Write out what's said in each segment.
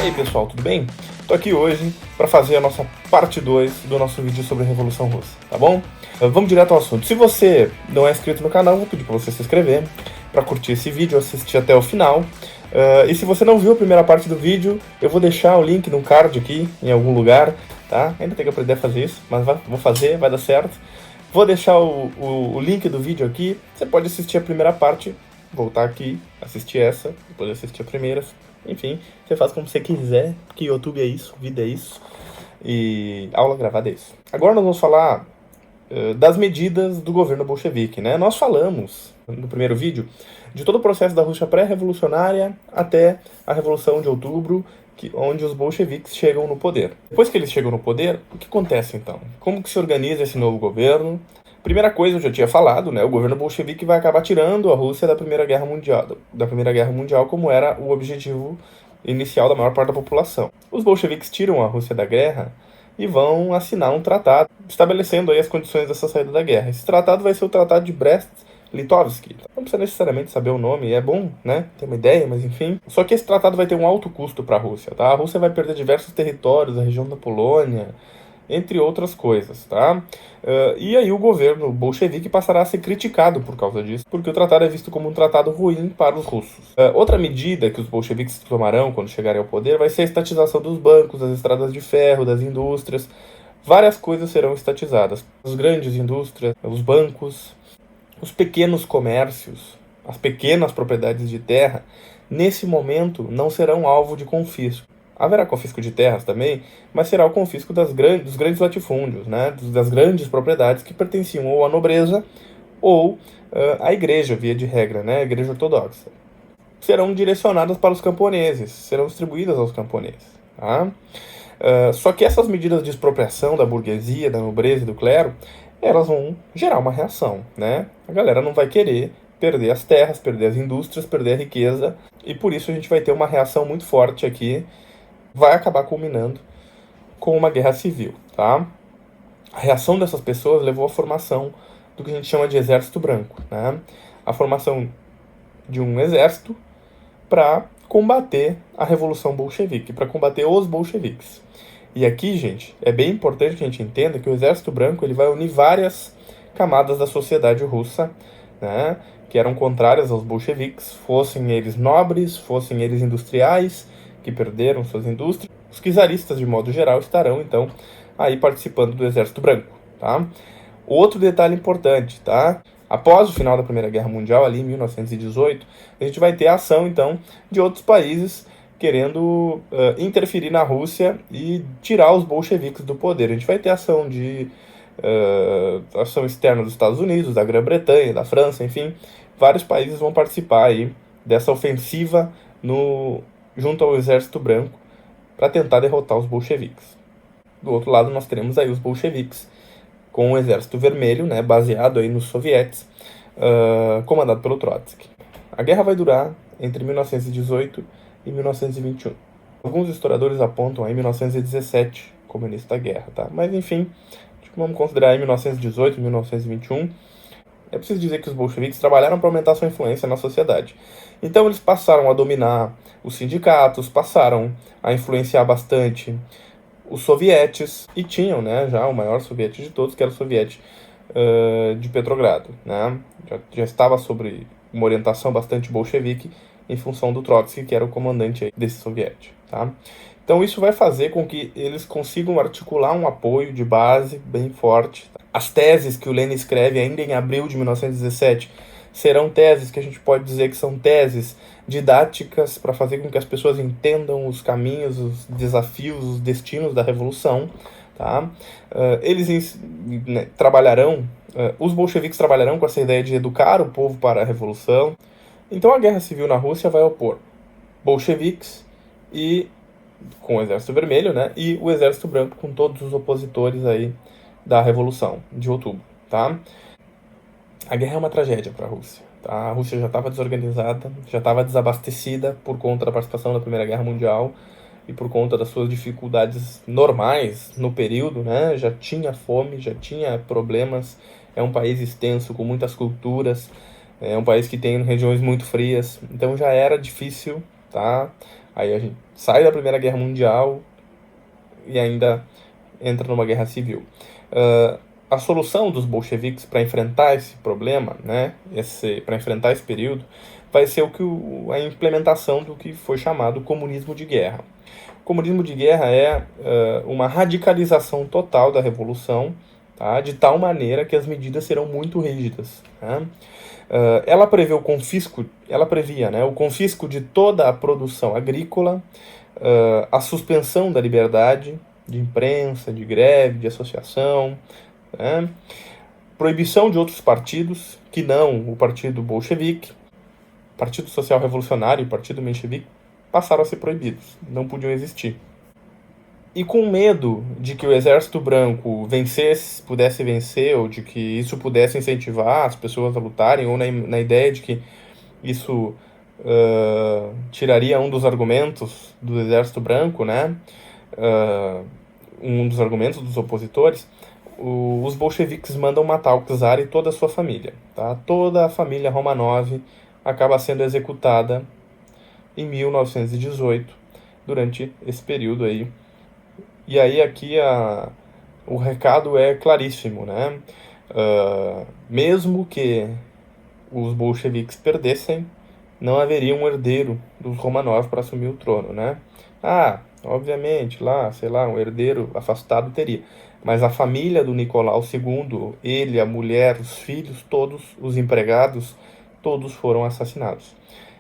aí pessoal, tudo bem? Tô aqui hoje para fazer a nossa parte 2 do nosso vídeo sobre a Revolução Russa, tá bom? Vamos direto ao assunto. Se você não é inscrito no canal, vou pedir para você se inscrever, para curtir esse vídeo, assistir até o final. E se você não viu a primeira parte do vídeo, eu vou deixar o link no card aqui, em algum lugar, tá? Ainda tenho que aprender a fazer isso, mas vou fazer, vai dar certo. Vou deixar o link do vídeo aqui, você pode assistir a primeira parte, voltar aqui, assistir essa, depois assistir a primeira. Enfim, você faz como você quiser, porque YouTube é isso, vida é isso, e aula gravada é isso. Agora nós vamos falar das medidas do governo bolchevique, né? Nós falamos no primeiro vídeo de todo o processo da Rússia pré-revolucionária até a Revolução de Outubro, onde os bolcheviques chegam no poder. Depois que eles chegam no poder, o que acontece então? Como que se organiza esse novo governo? Primeira coisa, eu já tinha falado, né? O governo bolchevique vai acabar tirando a Rússia da Primeira Guerra Mundial, como era o objetivo inicial da maior parte da população. Os bolcheviques tiram a Rússia da guerra e vão assinar um tratado estabelecendo aí as condições dessa saída da guerra. Esse tratado vai ser o Tratado de Brest-Litovsk. Não precisa necessariamente saber o nome, é bom, né? Ter uma ideia, mas enfim. Só que esse tratado vai ter um alto custo para a Rússia, tá? A Rússia vai perder diversos territórios, a região da Polônia, entre outras coisas, tá? E aí o governo bolchevique passará a ser criticado por causa disso, porque o tratado é visto como um tratado ruim para os russos. Outra medida que os bolcheviques tomarão quando chegarem ao poder vai ser a estatização dos bancos, das estradas de ferro, das indústrias. Várias coisas serão estatizadas. As grandes indústrias, os bancos, os pequenos comércios, as pequenas propriedades de terra, nesse momento não serão alvo de confisco. Haverá confisco de terras também, mas será o confisco dos grandes latifúndios, né? Das grandes propriedades que pertenciam ou à nobreza ou à igreja, via de regra, né? A igreja ortodoxa. Serão direcionadas para os camponeses, serão distribuídas aos camponeses. Tá? Só que essas medidas de expropriação da burguesia, da nobreza e do clero, elas vão gerar uma reação, né? A galera não vai querer perder as terras, perder as indústrias, perder a riqueza, e por isso a gente vai ter uma reação muito forte aqui, vai acabar culminando com uma guerra civil, tá? A reação dessas pessoas levou à formação do que a gente chama de exército branco, né? A formação de um exército para combater a revolução bolchevique, para combater os bolcheviques. E aqui, gente, é bem importante que a gente entenda que o exército branco ele vai unir várias camadas da sociedade russa, né? Que eram contrárias aos bolcheviques, fossem eles nobres, fossem eles industriais, que perderam suas indústrias. Os czaristas, de modo geral, estarão, então, aí participando do Exército Branco, tá? Outro detalhe importante, tá? Após o final da Primeira Guerra Mundial, ali em 1918, a gente vai ter a ação, então, de outros países querendo interferir na Rússia e tirar os bolcheviques do poder. A gente vai ter ação ação externa dos Estados Unidos, da Grã-Bretanha, da França, enfim, vários países vão participar aí dessa ofensiva junto ao Exército Branco para tentar derrotar os bolcheviques. Do outro lado, nós teremos aí os bolcheviques com o Exército Vermelho, né, baseado aí nos sovietes, comandado pelo Trotsky. A guerra vai durar entre 1918 e 1921. Alguns historiadores apontam aí 1917 como início da guerra, tá? Mas enfim, vamos considerar aí 1918 e 1921. É preciso dizer que os bolcheviques trabalharam para aumentar sua influência na sociedade. Então eles passaram a dominar os sindicatos, passaram a influenciar bastante os sovietes, e tinham, né, já o maior soviete de todos, que era o soviete de Petrogrado, né? Já estava sob uma orientação bastante bolchevique em função do Trotsky, que era o comandante desse soviete, tá? Então isso vai fazer com que eles consigam articular um apoio de base bem forte. As teses que o Lenin escreve ainda em abril de 1917 serão teses que a gente pode dizer que são teses didáticas para fazer com que as pessoas entendam os caminhos, os desafios, os destinos da revolução. Tá? Eles trabalharão, os bolcheviques trabalharão com essa ideia de educar o povo para a revolução. Então a guerra civil na Rússia vai opor bolcheviques e com o Exército Vermelho, né, e o Exército Branco com todos os opositores aí da Revolução de Outubro, tá? A guerra é uma tragédia para a Rússia, tá? A Rússia já estava desorganizada, já estava desabastecida por conta da participação na Primeira Guerra Mundial e por conta das suas dificuldades normais no período, né? Já tinha fome, já tinha problemas, é um país extenso, com muitas culturas, é um país que tem regiões muito frias, então já era difícil, tá? Aí a gente sai da Primeira Guerra Mundial e ainda entra numa guerra civil. A solução dos bolcheviques para enfrentar esse problema, né, para enfrentar esse período, vai ser a implementação do que foi chamado comunismo de guerra. O comunismo de guerra é uma radicalização total da revolução, tá, de tal maneira que as medidas serão muito rígidas. Né? Ela previa o confisco de toda a produção agrícola, a suspensão da liberdade de imprensa, de greve, de associação, né? Proibição de outros partidos, que não o Partido Bolchevique, Partido Social Revolucionário e o Partido Menchevique, passaram a ser proibidos, não podiam existir. E com medo de que o Exército Branco pudesse vencer, ou de que isso pudesse incentivar as pessoas a lutarem, ou na ideia de que isso tiraria um dos argumentos do Exército Branco, né? Um dos argumentos dos opositores, os bolcheviques mandam matar o czar e toda a sua família. Tá? Toda a família Romanov acaba sendo executada em 1918, durante esse período aí. E aí aqui o recado é claríssimo, né? Mesmo que os bolcheviques perdessem, não haveria um herdeiro dos Romanov para assumir o trono, né? Obviamente, um herdeiro afastado teria. Mas a família do Nicolau II, ele, a mulher, os filhos, todos, os empregados, todos foram assassinados.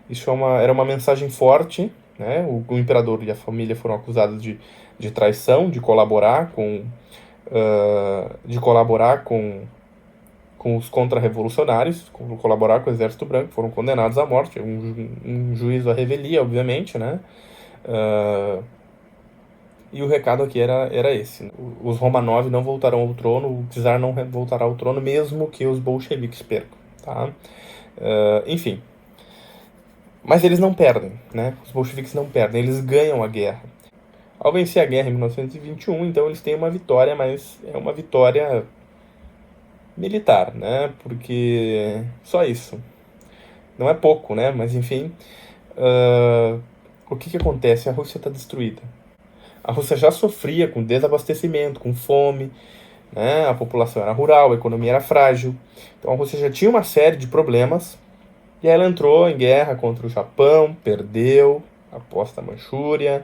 Isso era uma mensagem forte, né? O imperador e a família foram acusados de traição, de colaborar com os contra-revolucionários, colaborar com o Exército Branco, foram condenados à morte, um juízo à revelia, obviamente, né? E o recado aqui era esse, né? Os Romanov não voltarão ao trono, o czar não voltará ao trono, mesmo que os bolcheviques percam, tá? Enfim. Mas eles não perdem, né? Os bolcheviques não perdem, eles ganham a guerra. Ao vencer a guerra em 1921, então eles têm uma vitória, mas é uma vitória militar, né? Porque só isso. Não é pouco, né? Mas enfim, o que acontece? A Rússia está destruída. A Rússia já sofria com desabastecimento, com fome, né? A população era rural, a economia era frágil. Então a Rússia já tinha uma série de problemas. E aí ela entrou em guerra contra o Japão, perdeu, após a Manchúria,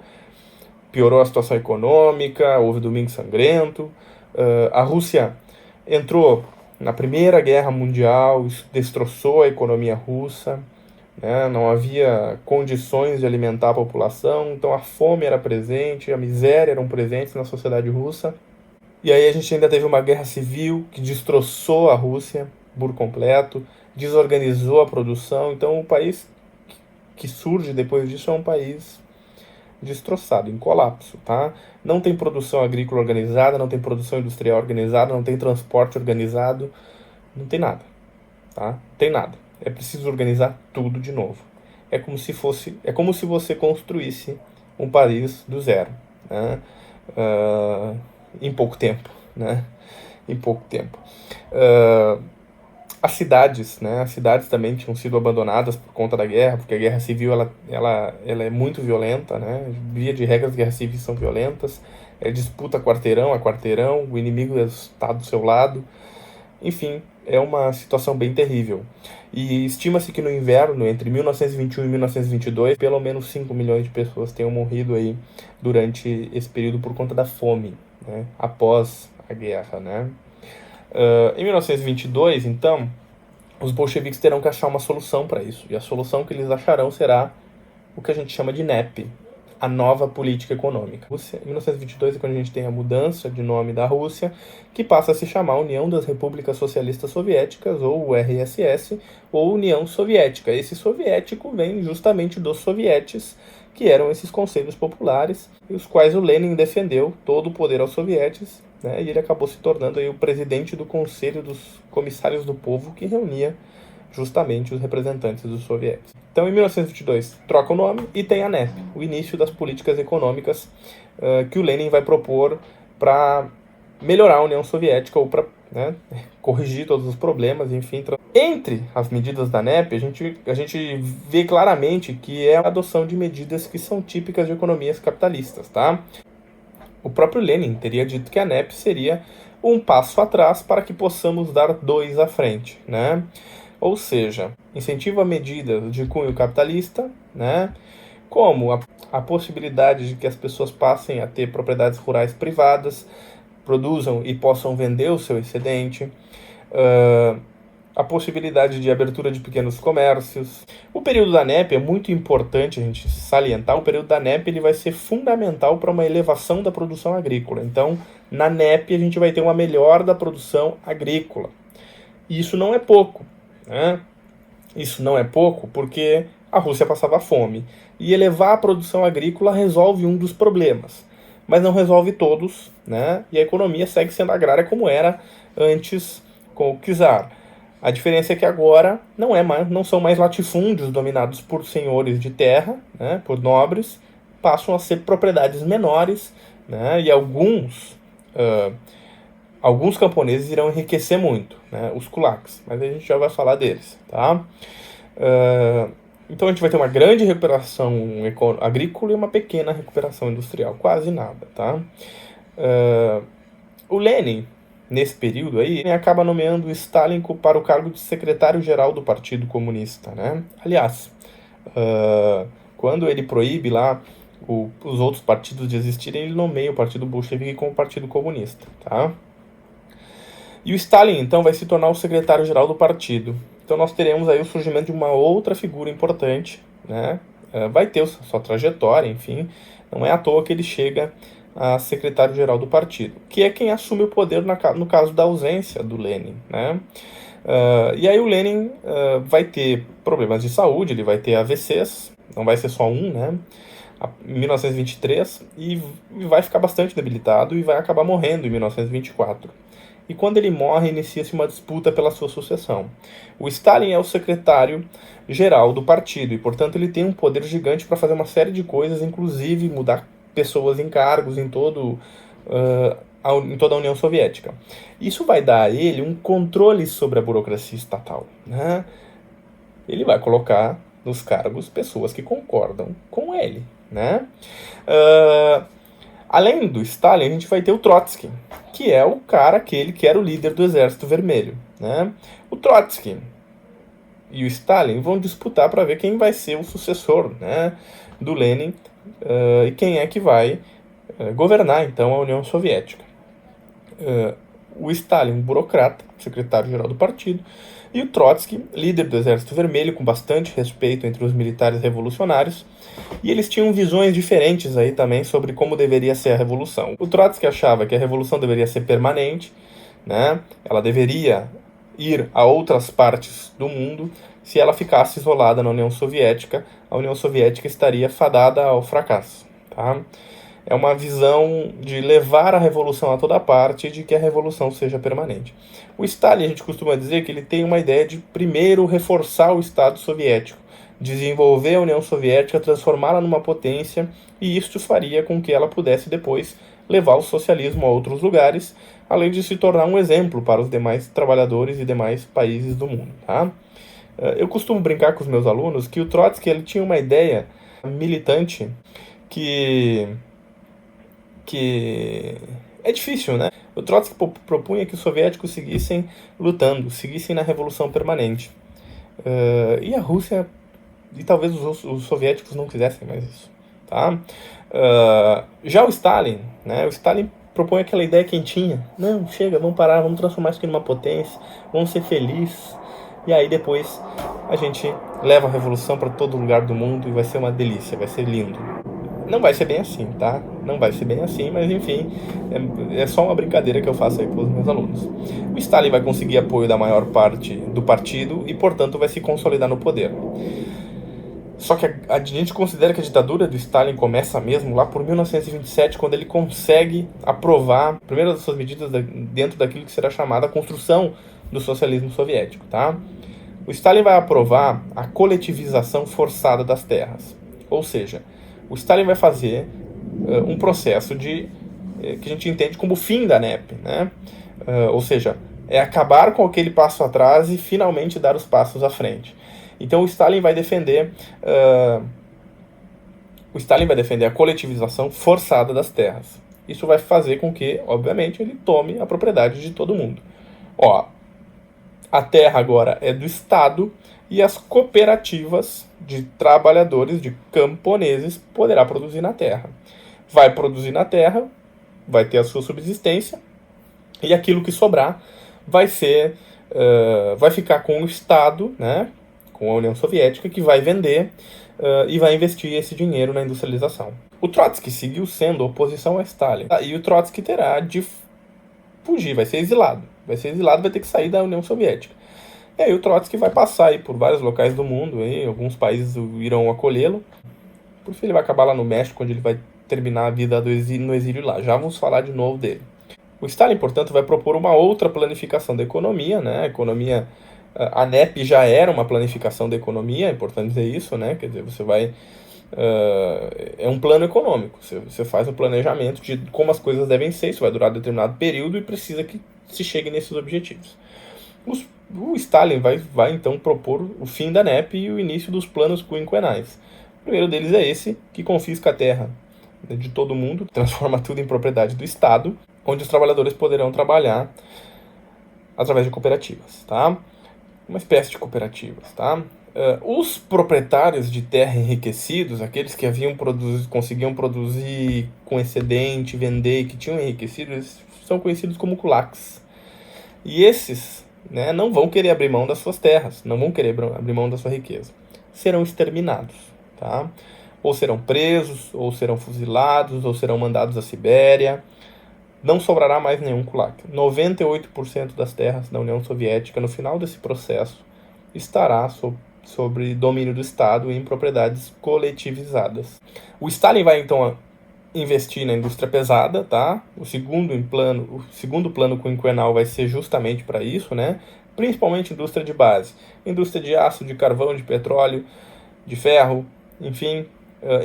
piorou a situação econômica, houve Domingo Sangrento. A Rússia entrou na Primeira Guerra Mundial, isso destroçou a economia russa, né? Não havia condições de alimentar a população, então a fome era presente, a miséria eram presentes na sociedade russa. E aí a gente ainda teve uma guerra civil que destroçou a Rússia por completo, desorganizou a produção. Então o país que surge depois disso é um país destroçado, em colapso, tá? Não tem produção agrícola organizada, não tem produção industrial organizada, não tem transporte organizado, não tem nada, tá? Não tem nada. É preciso organizar tudo de novo. É como se você construísse um país do zero, né? Em pouco tempo, né? Em pouco tempo. As cidades, né? As cidades também tinham sido abandonadas por conta da guerra, porque a guerra civil ela é muito violenta, né? Via de regra, as guerras civis são violentas. Disputa quarteirão a quarteirão, o inimigo está do seu lado. Enfim, é uma situação bem terrível. E estima-se que no inverno, entre 1921 e 1922, pelo menos 5 milhões de pessoas tenham morrido aí durante esse período por conta da fome, né? Após a guerra, né? Em 1922, então, os bolcheviques terão que achar uma solução para isso. E a solução que eles acharão será o que a gente chama de NEP, a nova política econômica. Em 1922 é quando a gente tem a mudança de nome da Rússia, que passa a se chamar União das Repúblicas Socialistas Soviéticas, ou URSS, ou União Soviética. Esse soviético vem justamente dos sovietes, que eram esses conselhos populares, e os quais o Lenin defendeu todo o poder aos sovietes, né, e ele acabou se tornando aí o presidente do Conselho dos Comissários do Povo, que reunia justamente os representantes dos sovietes. Então, em 1922, troca o nome e tem a NEP, o início das políticas econômicas que o Lenin vai propor para melhorar a União Soviética ou para, né, corrigir todos os problemas, enfim, Entre as medidas da NEP, a gente vê claramente que é a adoção de medidas que são típicas de economias capitalistas, tá? O próprio Lenin teria dito que a NEP seria um passo atrás para que possamos dar dois à frente, né? Ou seja, incentiva medidas de cunho capitalista, né? Como a possibilidade de que as pessoas passem a ter propriedades rurais privadas, produzam e possam vender o seu excedente, a possibilidade de abertura de pequenos comércios. O período da NEP é muito importante a gente salientar. O período da NEP ele vai ser fundamental para uma elevação da produção agrícola. Então, na NEP a gente vai ter uma melhora da produção agrícola. E isso não é pouco, né? Isso não é pouco porque a Rússia passava fome. E elevar a produção agrícola resolve um dos problemas, mas não resolve todos, né? E a economia segue sendo agrária como era antes com o czar. A diferença é que agora não são mais latifúndios dominados por senhores de terra, né, por nobres, passam a ser propriedades menores, né, e alguns camponeses irão enriquecer muito, né, os kulaks, mas a gente já vai falar deles, tá? Então a gente vai ter uma grande recuperação agrícola e uma pequena recuperação industrial, quase nada, tá? O Lenin, nesse período aí, acaba nomeando Stalin para o cargo de secretário-geral do Partido Comunista, né? Aliás, quando ele proíbe lá os outros partidos de existirem, ele nomeia o Partido Bolchevique como Partido Comunista, tá? E o Stalin, então, vai se tornar o secretário-geral do partido. Então nós teremos aí o surgimento de uma outra figura importante, né? Vai ter sua trajetória, enfim, não é à toa que ele chega a secretário-geral do partido, que é quem assume o poder no caso da ausência do Lenin, né? E aí o Lenin vai ter problemas de saúde, ele vai ter AVCs, não vai ser só um, né? Em 1923, e vai ficar bastante debilitado e vai acabar morrendo em 1924. E quando ele morre, inicia-se uma disputa pela sua sucessão. O Stalin é o secretário-geral do partido e, portanto, ele tem um poder gigante para fazer uma série de coisas, inclusive mudar pessoas em cargos em toda a União Soviética. Isso vai dar a ele um controle sobre a burocracia estatal, né? Ele vai colocar nos cargos pessoas que concordam com ele, né? Além do Stalin, a gente vai ter o Trotsky, que é o cara aquele que era o líder do Exército Vermelho, né? O Trotsky e o Stalin vão disputar para ver quem vai ser o sucessor, né, do Lenin, e quem é que vai governar, então, a União Soviética. O Stalin, um burocrata, secretário-geral do partido, e o Trotsky, líder do Exército Vermelho, com bastante respeito entre os militares revolucionários, e eles tinham visões diferentes aí também sobre como deveria ser a revolução. O Trotsky achava que a revolução deveria ser permanente, né? Ela deveria ir a outras partes do mundo. Se ela ficasse isolada na União Soviética, a União Soviética estaria fadada ao fracasso, tá? É uma visão de levar a revolução a toda parte e de que a revolução seja permanente. O Stalin, a gente costuma dizer que ele tem uma ideia de primeiro reforçar o Estado soviético, desenvolver a União Soviética, transformá-la numa potência, e isso faria com que ela pudesse depois levar o socialismo a outros lugares, além de se tornar um exemplo para os demais trabalhadores e demais países do mundo, tá? Eu costumo brincar com os meus alunos que o Trotsky ele tinha uma ideia militante que é difícil, né? O Trotsky propunha que os soviéticos seguissem lutando, seguissem na revolução permanente. E a Rússia, e talvez os soviéticos não quisessem mais isso, tá? Já o Stalin, né? O Stalin propõe aquela ideia quentinha. Não, chega, vamos parar, vamos transformar isso aqui numa potência, vamos ser felizes. E aí depois a gente leva a revolução para todo lugar do mundo e vai ser uma delícia, vai ser lindo. Não vai ser bem assim, tá? Não vai ser bem assim, mas enfim, é só uma brincadeira que eu faço aí com os meus alunos. O Stalin vai conseguir apoio da maior parte do partido e, portanto, vai se consolidar no poder. Só que a gente considera que a ditadura do Stalin começa mesmo lá por 1927, quando ele consegue aprovar a primeira das suas medidas dentro daquilo que será chamada a construção do socialismo soviético, tá? O Stalin vai aprovar a coletivização forçada das terras, ou seja, o Stalin vai fazer um processo que a gente entende como o fim da NEP, né? Ou seja, é acabar com aquele passo atrás e finalmente dar os passos à frente. Então o Stalin vai defender a coletivização forçada das terras. Isso vai fazer com que, obviamente, ele tome a propriedade de todo mundo. Ó, a terra agora é do Estado e as cooperativas de trabalhadores, de camponeses, poderá produzir na terra. Vai produzir na terra, vai ter a sua subsistência, e aquilo que sobrar vai ficar com o Estado, né, com a União Soviética, que vai vender e vai investir esse dinheiro na industrialização. O Trotsky seguiu sendo oposição a Stalin, e o Trotsky terá de fugir, vai ser exilado, vai ter que sair da União Soviética. E aí o Trotsky vai passar aí por vários locais do mundo, aí, alguns países irão acolhê-lo. Por fim, ele vai acabar lá no México, onde ele vai terminar a vida no exílio lá. Já vamos falar de novo dele. O Stalin, portanto, vai propor uma outra planificação da economia, né? A NEP já era uma planificação da economia, é importante dizer isso, né? Quer dizer, você vai... é um plano econômico, você faz um planejamento de como as coisas devem ser, isso vai durar determinado período e precisa que se chegue nesses objetivos. O Stalin vai então propor o fim da NEP e o início dos planos quinquenais. O primeiro deles é esse, que confisca a terra de todo mundo, transforma tudo em propriedade do Estado, onde os trabalhadores poderão trabalhar através de cooperativas, tá? Uma espécie de cooperativas, tá? Os proprietários de terra enriquecidos, aqueles que conseguiam produzir com excedente, vender, que tinham enriquecido, eles são conhecidos como kulaks. E esses, né, não vão querer abrir mão das suas terras, não vão querer abrir mão da sua riqueza. Serão exterminados, tá? Ou serão presos, ou serão fuzilados, ou serão mandados à Sibéria. Não sobrará mais nenhum kulak. 98% das terras da União Soviética, no final desse processo, estará sobre domínio do Estado em propriedades coletivizadas. O Stalin vai, então, investir na indústria pesada, tá? O segundo plano quinquenal vai ser justamente para isso, né? Principalmente indústria de base. Indústria de aço, de carvão, de petróleo, de ferro, enfim,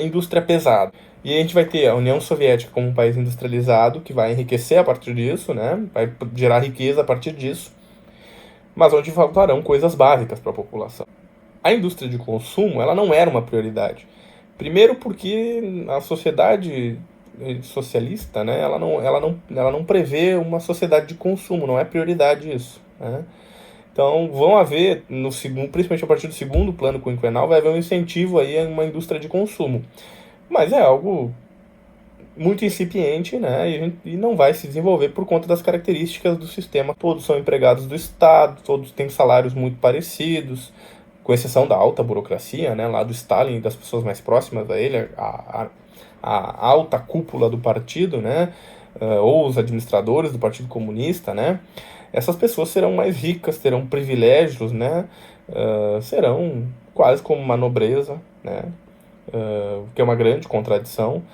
indústria pesada. E a gente vai ter a União Soviética como um país industrializado, que vai enriquecer a partir disso, né? Vai gerar riqueza a partir disso, mas onde faltarão coisas básicas para a população. A indústria de consumo, ela não era uma prioridade. Primeiro porque a sociedade socialista, né, ela não prevê uma sociedade de consumo, não é prioridade isso, né? Então vão haver, principalmente a partir do segundo plano quinquenal, vai haver um incentivo aí a uma indústria de consumo. Mas é algo muito incipiente, né, e não vai se desenvolver por conta das características do sistema. Todos são empregados do Estado, todos têm salários muito parecidos, com exceção da alta burocracia, né, lá do Stalin e das pessoas mais próximas a ele, a alta cúpula do partido, né, ou os administradores do Partido Comunista, né. Essas pessoas serão mais ricas, terão privilégios, né, serão quase como uma nobreza, né, que é uma grande contradição,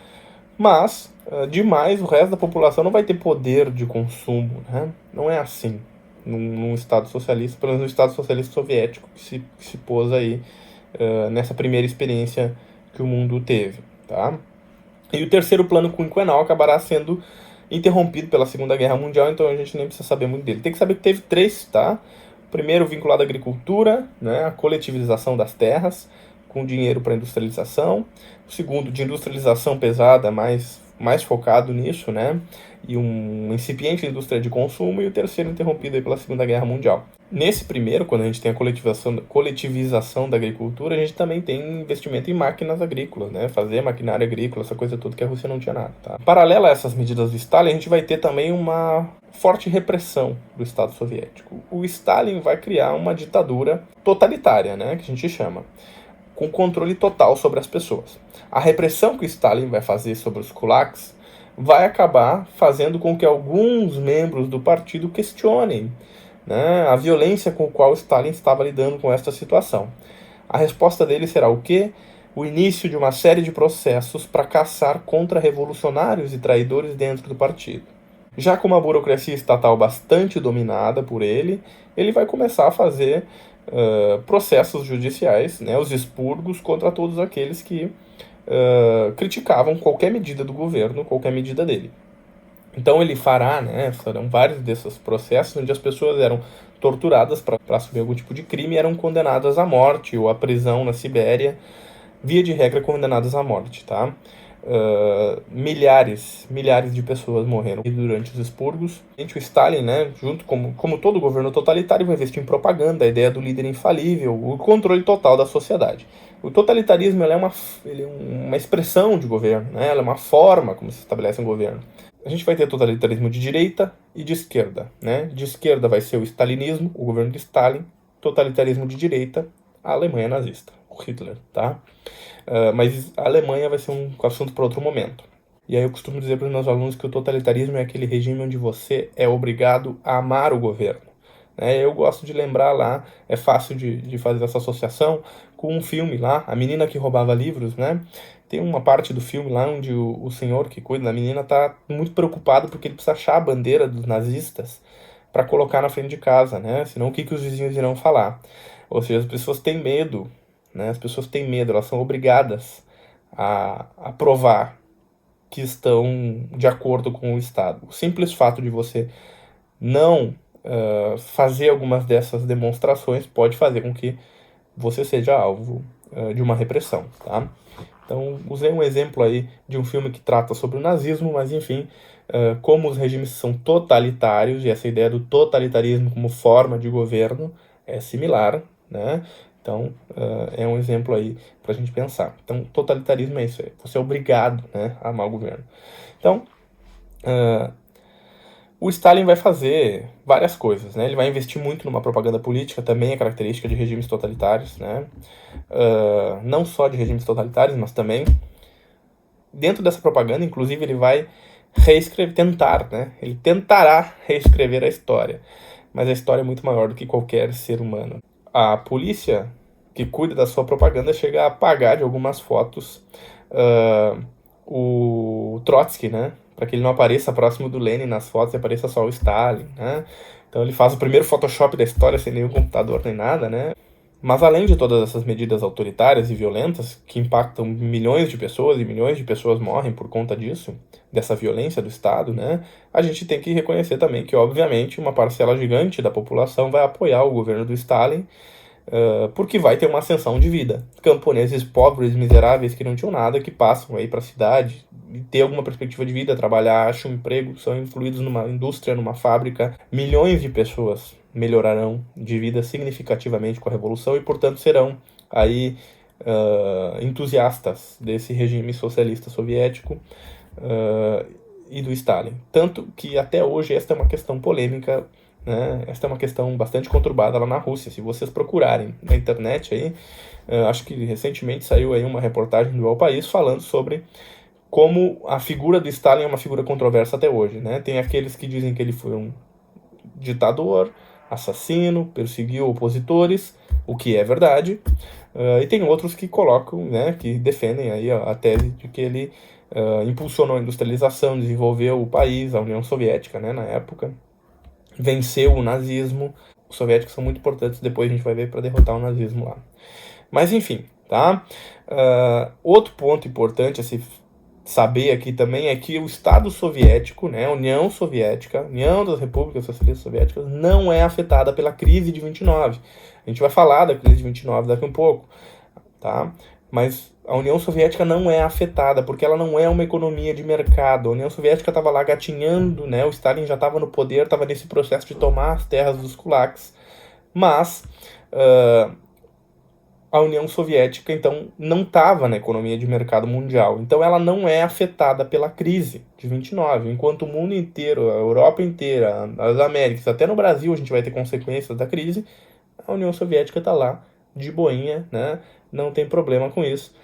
mas, demais, o resto da população não vai ter poder de consumo, né? Não é assim num Estado socialista, pelo menos no Estado Socialista Soviético, que se pôs aí nessa primeira experiência que o mundo teve, tá? E o terceiro plano quinquenal acabará sendo interrompido pela Segunda Guerra Mundial, então a gente nem precisa saber muito dele. Tem que saber que teve três, tá? O primeiro vinculado à agricultura, né? A coletivização das terras, com dinheiro para industrialização. O segundo, de industrialização pesada, mais focado nisso, né? E uma incipiente indústria de consumo. E o terceiro, interrompido aí pela Segunda Guerra Mundial. Nesse primeiro, quando a gente tem a coletivização da agricultura, a gente também tem investimento em máquinas agrícolas, né? Fazer maquinária agrícola, essa coisa toda que a Rússia não tinha nada, tá? Paralela a essas medidas do Stalin, a gente vai ter também uma forte repressão do Estado soviético. O Stalin vai criar uma ditadura totalitária, né? Que a gente chama, com controle total sobre as pessoas. A repressão que o Stalin vai fazer sobre os kulaks vai acabar fazendo com que alguns membros do partido questionem, né, a violência com a qual Stalin estava lidando com esta situação. A resposta dele será o quê? O início de uma série de processos para caçar contra-revolucionários e traidores dentro do partido. Já com uma burocracia estatal bastante dominada por ele vai começar a fazer processos judiciais, né, os expurgos contra todos aqueles que criticavam qualquer medida do governo, qualquer medida dele. Então ele fará, né, farão vários desses processos onde as pessoas eram torturadas para assumir algum tipo de crime e eram condenadas à morte ou à prisão na Sibéria, via de regra condenadas à morte, tá? Milhares de pessoas morreram durante os expurgos. O Stalin, né, junto como todo governo totalitário, vai investir em propaganda, a ideia do líder infalível, o controle total da sociedade. O totalitarismo ele é uma expressão de governo, né? Ela é uma forma como se estabelece um governo. A gente vai ter totalitarismo de direita e de esquerda, né? De esquerda vai ser o stalinismo, o governo de Stalin. Totalitarismo de direita, a Alemanha nazista, o Hitler, tá? Mas a Alemanha vai ser um assunto para outro momento. E aí eu costumo dizer para os meus alunos que o totalitarismo é aquele regime onde você é obrigado a amar o governo. Eu gosto de lembrar lá, é fácil de fazer essa associação com um filme lá, A Menina que Roubava Livros, né? Tem uma parte do filme lá onde o senhor que cuida da menina tá muito preocupado porque ele precisa achar a bandeira dos nazistas para colocar na frente de casa, né? Senão o que os vizinhos irão falar? Ou seja, as pessoas têm medo, né? As pessoas têm medo, elas são obrigadas a provar que estão de acordo com o Estado. O simples fato de você não fazer algumas dessas demonstrações pode fazer com que você seja alvo de uma repressão, tá? Então, usei um exemplo aí de um filme que trata sobre o nazismo, mas enfim, como os regimes são totalitários, e essa ideia do totalitarismo como forma de governo é similar, né? Então, é um exemplo aí para a gente pensar. Então, totalitarismo é isso aí. Você é obrigado, né, a amar o governo. Então, o Stalin vai fazer várias coisas, né? Ele vai investir muito numa propaganda política, também é característica de regimes totalitários, né? Não só de regimes totalitários, mas também dentro dessa propaganda, inclusive, ele vai tentar, né? Ele tentará reescrever a história, mas a história é muito maior do que qualquer ser humano. A polícia que cuida da sua propaganda chega a apagar de algumas fotos o Trotsky, né? Para que ele não apareça próximo do Lenin nas fotos e apareça só o Stalin, né? Então ele faz o primeiro Photoshop da história sem nenhum computador nem nada, né? Mas além de todas essas medidas autoritárias e violentas, que impactam milhões de pessoas e milhões de pessoas morrem por conta disso, dessa violência do Estado, né? A gente tem que reconhecer também que, obviamente, uma parcela gigante da população vai apoiar o governo do Stalin, porque vai ter uma ascensão de vida. Camponeses pobres, miseráveis, que não tinham nada, que passam aí para a cidade e ter alguma perspectiva de vida, trabalhar, acham um emprego, são incluídos numa indústria, numa fábrica. Milhões de pessoas melhorarão de vida significativamente com a Revolução e, portanto, serão aí entusiastas desse regime socialista soviético e do Stalin. Tanto que até hoje esta é uma questão polêmica, né? Esta é uma questão bastante conturbada lá na Rússia. Se vocês procurarem na internet aí, acho que recentemente saiu aí uma reportagem do El País falando sobre como a figura do Stalin é uma figura controversa até hoje, né? Tem aqueles que dizem que ele foi um ditador, assassino, perseguiu opositores, o que é verdade, e tem outros que colocam, né, que defendem aí a tese de que ele impulsionou a industrialização, desenvolveu o país, a União Soviética, né, na época, venceu o nazismo. Os soviéticos são muito importantes, depois a gente vai ver, para derrotar o nazismo lá. Mas enfim, tá? Outro ponto importante a se saber aqui também é que o Estado soviético, né, a União Soviética, União das Repúblicas Socialistas Soviéticas, não é afetada pela crise de 29. A gente vai falar da crise de 29 daqui um pouco, tá? Mas a União Soviética não é afetada, porque ela não é uma economia de mercado. A União Soviética estava lá gatinhando, né? O Stalin já estava no poder, estava nesse processo de tomar as terras dos kulaks. Mas a União Soviética, então, não estava na economia de mercado mundial. Então, ela não é afetada pela crise de 29. Enquanto o mundo inteiro, a Europa inteira, as Américas, até no Brasil a gente vai ter consequências da crise, a União Soviética está lá, de boinha, né? Não tem problema com isso.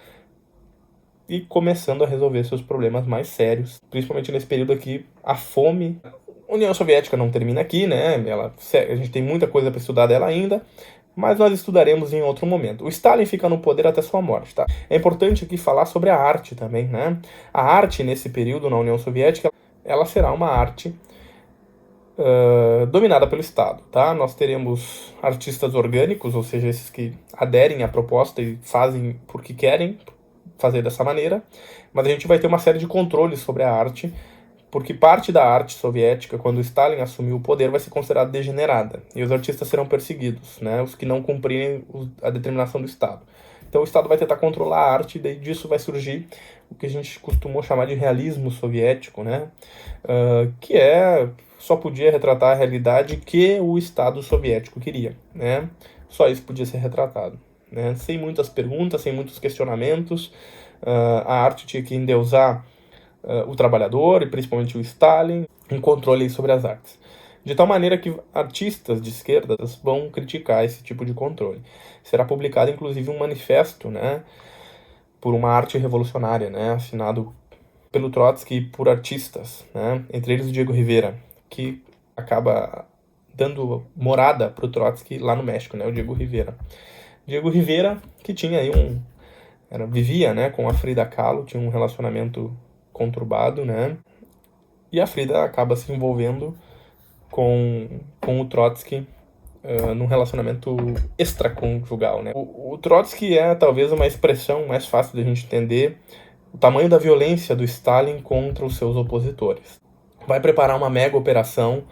E começando a resolver seus problemas mais sérios, principalmente nesse período aqui, a fome. A União Soviética não termina aqui, né? A gente tem muita coisa para estudar dela ainda, mas nós estudaremos em outro momento. O Stalin fica no poder até sua morte, tá? É importante aqui falar sobre a arte também, né? A arte nesse período na União Soviética, ela será uma arte dominada pelo Estado, tá? Nós teremos artistas orgânicos, ou seja, esses que aderem à proposta e fazem porque querem fazer dessa maneira, mas a gente vai ter uma série de controles sobre a arte porque parte da arte soviética, quando Stalin assumiu o poder, vai ser considerada degenerada, e os artistas serão perseguidos, né, os que não cumprirem a determinação do Estado. Então o Estado vai tentar controlar a arte, e daí disso vai surgir o que a gente costumou chamar de realismo soviético, né, que só podia retratar a realidade que o Estado soviético queria, né, só isso podia ser retratado, né, sem muitas perguntas, sem muitos questionamentos. A arte tinha que endeusar o trabalhador, e principalmente o Stalin, um controle sobre as artes. De tal maneira que artistas de esquerdas vão criticar esse tipo de controle. Será publicado, inclusive, um manifesto, né, por uma arte revolucionária, né, assinado pelo Trotsky e por artistas, né, entre eles o Diego Rivera, que acaba dando morada para o Trotsky lá no México, né, o Diego Rivera. Diego Rivera, que tinha aí vivia, né, com a Frida Kahlo, tinha um relacionamento conturbado, né, e a Frida acaba se envolvendo com o Trotsky num relacionamento extraconjugal, né. O Trotsky é talvez uma expressão mais fácil de a gente entender o tamanho da violência do Stalin contra os seus opositores. Vai preparar uma mega operação,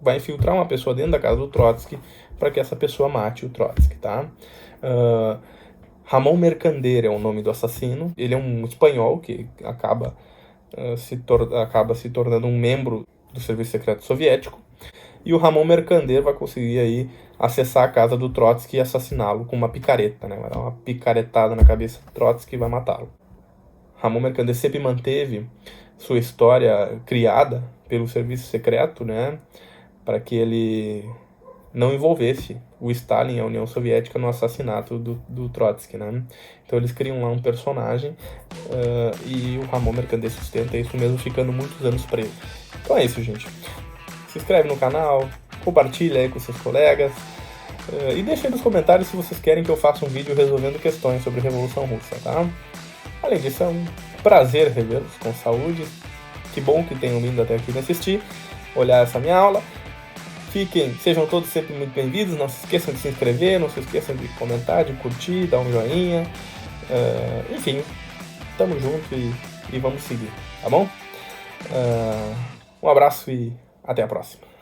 vai infiltrar uma pessoa dentro da casa do Trotsky para que essa pessoa mate o Trotsky, tá? Ramon Mercader é o nome do assassino. Ele é um espanhol que acaba se tornando um membro do Serviço Secreto Soviético. E o Ramon Mercader vai conseguir aí acessar a casa do Trotsky e assassiná-lo com uma picareta, né? Vai dar uma picaretada na cabeça do Trotsky e vai matá-lo. Ramon Mercader sempre manteve sua história criada pelo Serviço Secreto, né? Para que ele não envolvesse o Stalin e a União Soviética no assassinato do Trotsky, né? Então eles criam lá um personagem e o Ramon Mercader sustenta isso mesmo, ficando muitos anos preso. Então é isso, gente. Se inscreve no canal, compartilha aí com seus colegas e deixa aí nos comentários se vocês querem que eu faça um vídeo resolvendo questões sobre a Revolução Russa, tá? Além disso, é um prazer revê-los com saúde. Que bom que tenham vindo até aqui me assistir, olhar essa minha aula. Sejam todos sempre muito bem-vindos, não se esqueçam de se inscrever, não se esqueçam de comentar, de curtir, dar um joinha, enfim, tamo junto e vamos seguir, tá bom? Um abraço e até a próxima.